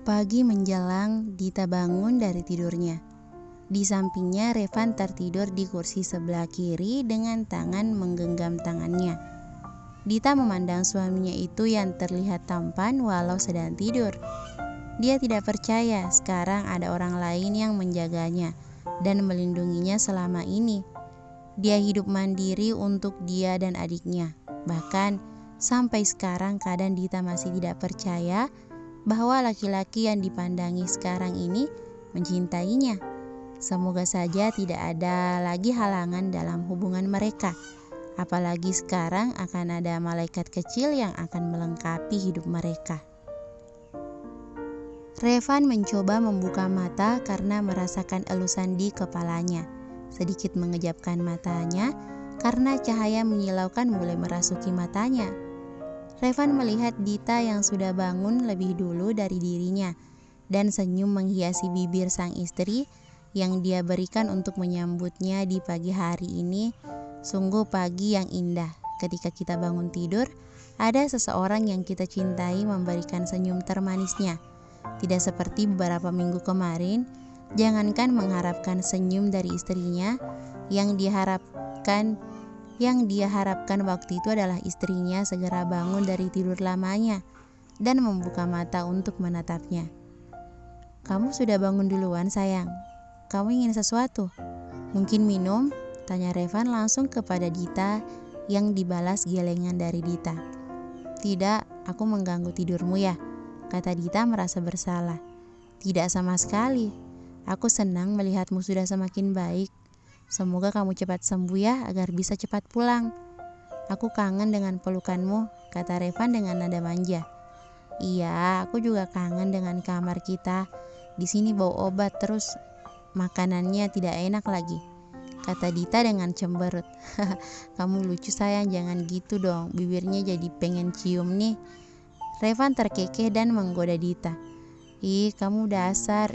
Pagi menjelang, Dita bangun dari tidurnya. Di sampingnya Revan tertidur di kursi sebelah kiri dengan tangan menggenggam tangannya. Dita memandang suaminya itu yang terlihat tampan walau sedang tidur. Dia tidak percaya sekarang ada orang lain yang menjaganya dan melindunginya selama ini. Dia hidup mandiri untuk dia dan adiknya. Bahkan sampai sekarang kadang Dita masih tidak percaya bahwa laki-laki yang dipandangi sekarang ini mencintainya. Semoga saja tidak ada lagi halangan dalam hubungan mereka. Apalagi sekarang akan ada malaikat kecil yang akan melengkapi hidup mereka. Revan mencoba membuka mata karena merasakan elusan di kepalanya. Sedikit mengejapkan matanya karena cahaya menyilaukan mulai merasuki matanya. Revan melihat Dita yang sudah bangun lebih dulu dari dirinya dan senyum menghiasi bibir sang istri yang dia berikan untuk menyambutnya di pagi hari ini. Sungguh pagi yang indah. Ketika kita bangun tidur, ada seseorang yang kita cintai memberikan senyum termanisnya. Tidak seperti beberapa minggu kemarin, jangankan mengharapkan senyum dari istrinya, yang dia harapkan waktu itu adalah istrinya segera bangun dari tidur lamanya dan membuka mata untuk menatapnya. "Kamu sudah bangun duluan, sayang. Kamu ingin sesuatu? Mungkin minum?" tanya Revan langsung kepada Dita yang dibalas gelengan dari Dita. "Tidak, aku mengganggu tidurmu ya?" kata Dita merasa bersalah. "Tidak sama sekali. Aku senang melihatmu sudah semakin baik. Semoga kamu cepat sembuh ya agar bisa cepat pulang. Aku kangen dengan pelukanmu," kata Revan dengan nada manja. "Iya, aku juga kangen dengan kamar kita. Di sini bau obat terus makanannya tidak enak lagi," kata Dita dengan cemberut. "Kamu lucu sayang, jangan gitu dong. Bibirnya jadi pengen cium nih." Revan terkekeh dan menggoda Dita. "Ih, kamu dasar.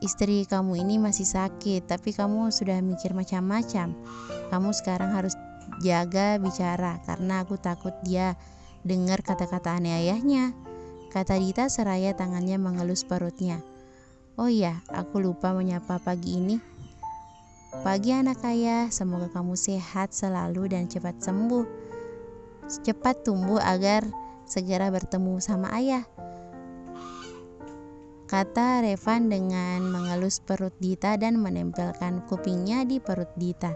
Istri kamu ini masih sakit, tapi kamu sudah mikir macam-macam. Kamu sekarang harus jaga bicara, karena aku takut dia dengar kata-kata aneh ayahnya," kata Dita seraya tangannya mengelus perutnya. "Oh iya, aku lupa menyapa pagi ini. Pagi anak ayah, semoga kamu sehat selalu dan cepat sembuh. Cepat tumbuh agar segera bertemu sama ayah," kata Revan dengan mengelus perut Dita dan menempelkan kupingnya di perut Dita,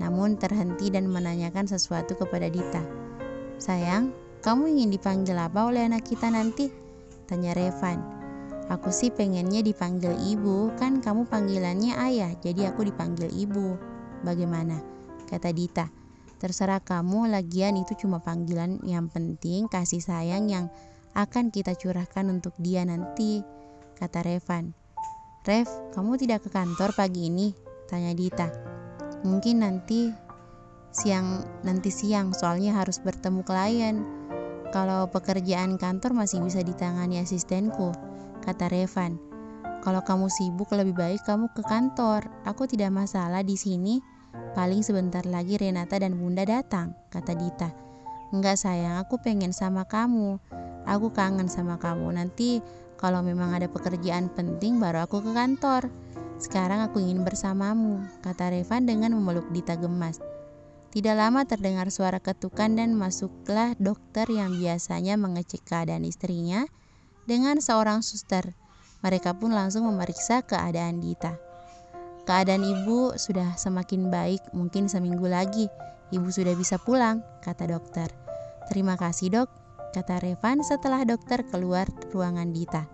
namun terhenti dan menanyakan sesuatu kepada Dita. "Sayang, kamu ingin dipanggil apa oleh anak kita nanti?" tanya Revan. "Aku sih pengennya dipanggil ibu, kan kamu panggilannya ayah, jadi aku dipanggil ibu. Bagaimana?" kata Dita. "Terserah kamu, lagian itu cuma panggilan, yang penting kasih sayang yang akan kita curahkan untuk dia nanti," kata Revan. "Rev, kamu tidak ke kantor pagi ini?" tanya Dita. "Mungkin nanti siang, soalnya harus bertemu klien. Kalau pekerjaan kantor masih bisa ditangani asistenku," kata Revan. "Kalau kamu sibuk lebih baik kamu ke kantor. Aku tidak masalah di sini. Paling sebentar lagi Renata dan Bunda datang," kata Dita. "Enggak sayang, aku pengen sama kamu. Aku kangen sama kamu. Nanti kalau memang ada pekerjaan penting baru aku ke kantor. Sekarang aku ingin bersamamu," kata Revan dengan memeluk Dita gemas. Tidak lama terdengar suara ketukan dan masuklah dokter yang biasanya mengecek keadaan istrinya dengan seorang suster. Mereka pun langsung memeriksa keadaan Dita. "Keadaan ibu sudah semakin baik, mungkin seminggu lagi ibu sudah bisa pulang," kata dokter. "Terima kasih dok," kata Revan setelah dokter keluar ruangan Dita.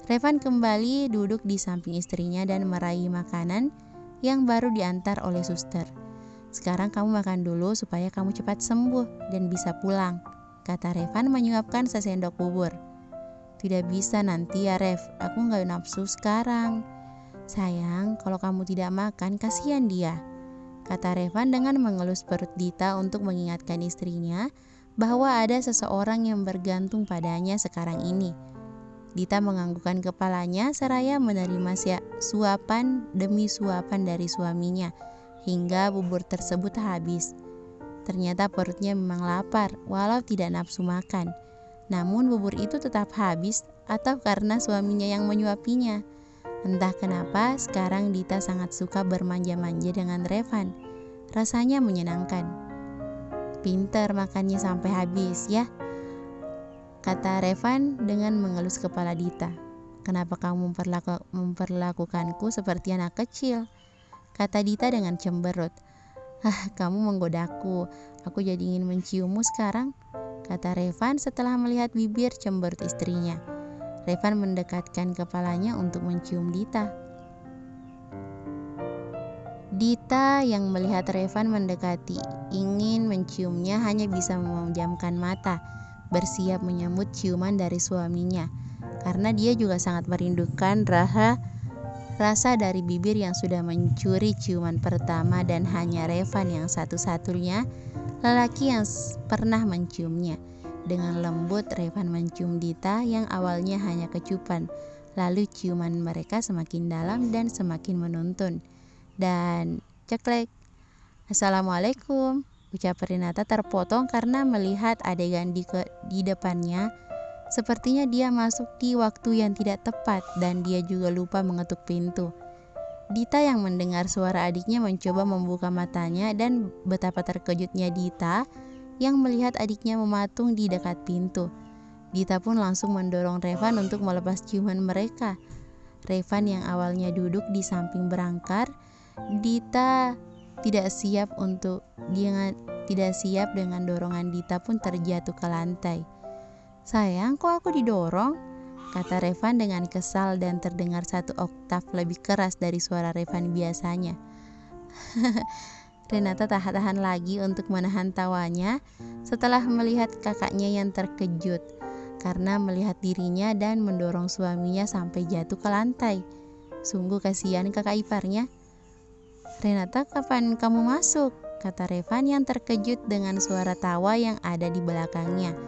Revan kembali duduk di samping istrinya dan meraih makanan yang baru diantar oleh suster. "Sekarang kamu makan dulu supaya kamu cepat sembuh dan bisa pulang," kata Revan menyuapkan sesendok bubur. "Tidak bisa nanti ya Rev, aku gak nafsu sekarang." "Sayang, kalau kamu tidak makan kasihan dia," kata Revan dengan mengelus perut Dita untuk mengingatkan istrinya bahwa ada seseorang yang bergantung padanya sekarang ini. Dita menganggukkan kepalanya seraya menerima suapan demi suapan dari suaminya hingga bubur tersebut habis. Ternyata perutnya memang lapar walau tidak nafsu makan. Namun bubur itu tetap habis atau karena suaminya yang menyuapinya. Entah kenapa sekarang Dita sangat suka bermanja-manja dengan Revan. Rasanya menyenangkan. Pinter makannya sampai habis ya, kata Revan dengan mengelus kepala Dita. Kenapa kamu memperlakukanku seperti anak kecil? Kata Dita dengan cemberut. Kamu menggodaku. Aku jadi ingin menciummu sekarang, kata Revan setelah melihat bibir cemberut istrinya. Revan mendekatkan kepalanya untuk mencium Dita. Dita yang melihat Revan mendekati, ingin menciumnya hanya bisa memejamkan mata, bersiap menyambut ciuman dari suaminya, karena dia juga sangat merindukan rasa dari bibir yang sudah mencuri ciuman pertama dan hanya Revan yang satu-satunya lelaki yang pernah menciumnya. Dengan lembut Revan mencium Dita yang awalnya hanya kecupan, lalu ciuman mereka semakin dalam dan semakin menuntun. Dan ceklek, Assalamualaikum, ucap Renata terpotong karena melihat adegan di depannya. Sepertinya dia masuk di waktu yang tidak tepat dan dia juga lupa mengetuk pintu. Dita yang mendengar suara adiknya mencoba membuka matanya dan betapa terkejutnya Dita yang melihat adiknya mematung di dekat pintu. Dita pun langsung mendorong Revan untuk melepas ciuman mereka. Revan yang awalnya duduk di samping berangkar, Dita tidak siap dengan dorongan Dita pun terjatuh ke lantai. Sayang, kok aku didorong? Kata Revan dengan kesal dan terdengar satu oktav lebih keras dari suara Revan biasanya. Renata tak tahan lagi untuk menahan tawanya setelah melihat kakaknya yang terkejut karena melihat dirinya dan mendorong suaminya sampai jatuh ke lantai. Sungguh kasihan kakak iparnya. Renata, kapan kamu masuk? Kata Revan yang terkejut dengan suara tawa yang ada di belakangnya,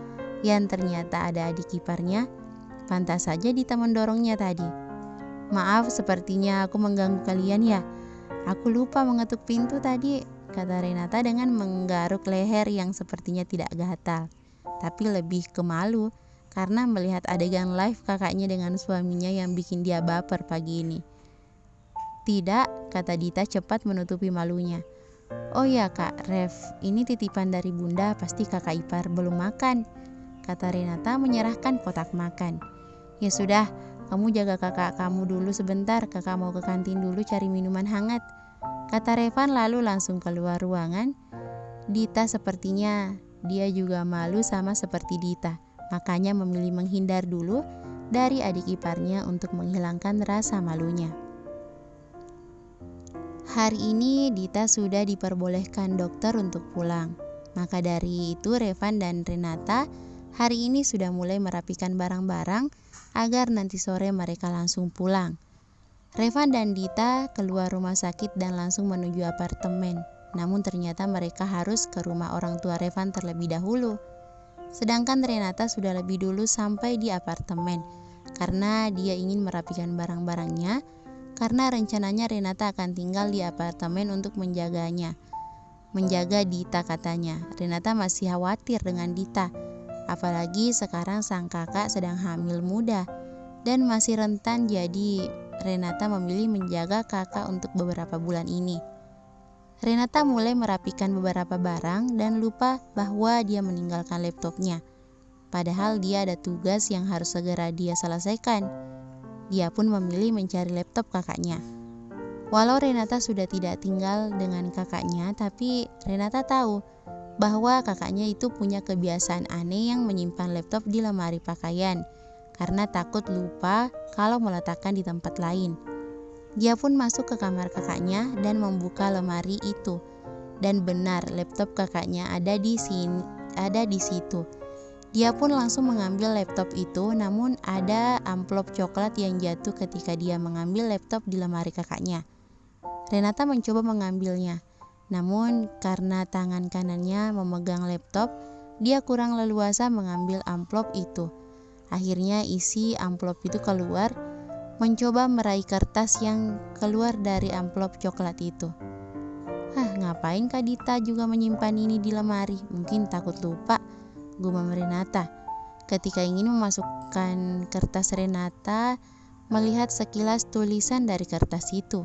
yang ternyata ada adik iparnya. Pantas saja Dita mendorongnya tadi. Maaf, sepertinya aku mengganggu kalian ya. Aku lupa mengetuk pintu tadi, kata Renata dengan menggaruk leher yang sepertinya tidak gatal, tapi lebih ke malu karena melihat adegan live kakaknya dengan suaminya yang bikin dia baper pagi ini. Tidak, kata Dita cepat menutupi malunya. Oh ya kak, Rev, ini titipan dari bunda, pasti kakak ipar belum makan, kata Renata menyerahkan kotak makan. Ya sudah, kamu jaga kakak kamu dulu sebentar, kakak mau ke kantin dulu cari minuman hangat, kata Revan lalu langsung keluar ruangan. Dita sepertinya dia juga malu sama seperti Dita, makanya memilih menghindar dulu dari adik iparnya untuk menghilangkan rasa malunya. Hari ini Dita sudah diperbolehkan dokter untuk pulang, maka dari itu Revan dan Renata hari ini sudah mulai merapikan barang-barang agar nanti sore mereka langsung pulang. Revan dan Dita keluar rumah sakit dan langsung menuju apartemen. Namun ternyata mereka harus ke rumah orang tua Revan terlebih dahulu. Sedangkan Renata sudah lebih dulu sampai di apartemen karena dia ingin merapikan barang-barangnya, karena rencananya Renata akan tinggal di apartemen untuk menjaga Dita katanya. Renata masih khawatir dengan Dita, apalagi sekarang sang kakak sedang hamil muda dan masih rentan, jadi Renata memilih menjaga kakak untuk beberapa bulan ini. Renata mulai merapikan beberapa barang dan lupa bahwa dia meninggalkan laptopnya. Padahal dia ada tugas yang harus segera dia selesaikan. Dia pun memilih mencari laptop kakaknya. Walau Renata sudah tidak tinggal dengan kakaknya, tapi Renata tahu bahwa kakaknya itu punya kebiasaan aneh yang menyimpan laptop di lemari pakaian karena takut lupa kalau meletakkan di tempat lain. Dia pun masuk ke kamar kakaknya dan membuka lemari itu. Dan benar, laptop kakaknya ada di situ. Dia pun langsung mengambil laptop itu, namun ada amplop coklat yang jatuh ketika dia mengambil laptop di lemari kakaknya. Renata mencoba mengambilnya, namun karena tangan kanannya memegang laptop, dia kurang leluasa mengambil amplop itu. Akhirnya isi amplop itu keluar, mencoba meraih kertas yang keluar dari amplop coklat itu. Ngapain Kak Dita juga menyimpan ini di lemari? Mungkin takut lupa, gumam Renata. Ketika ingin memasukkan kertas Renata, melihat sekilas tulisan dari kertas itu.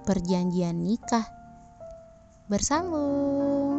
Perjanjian nikah. Bersambung.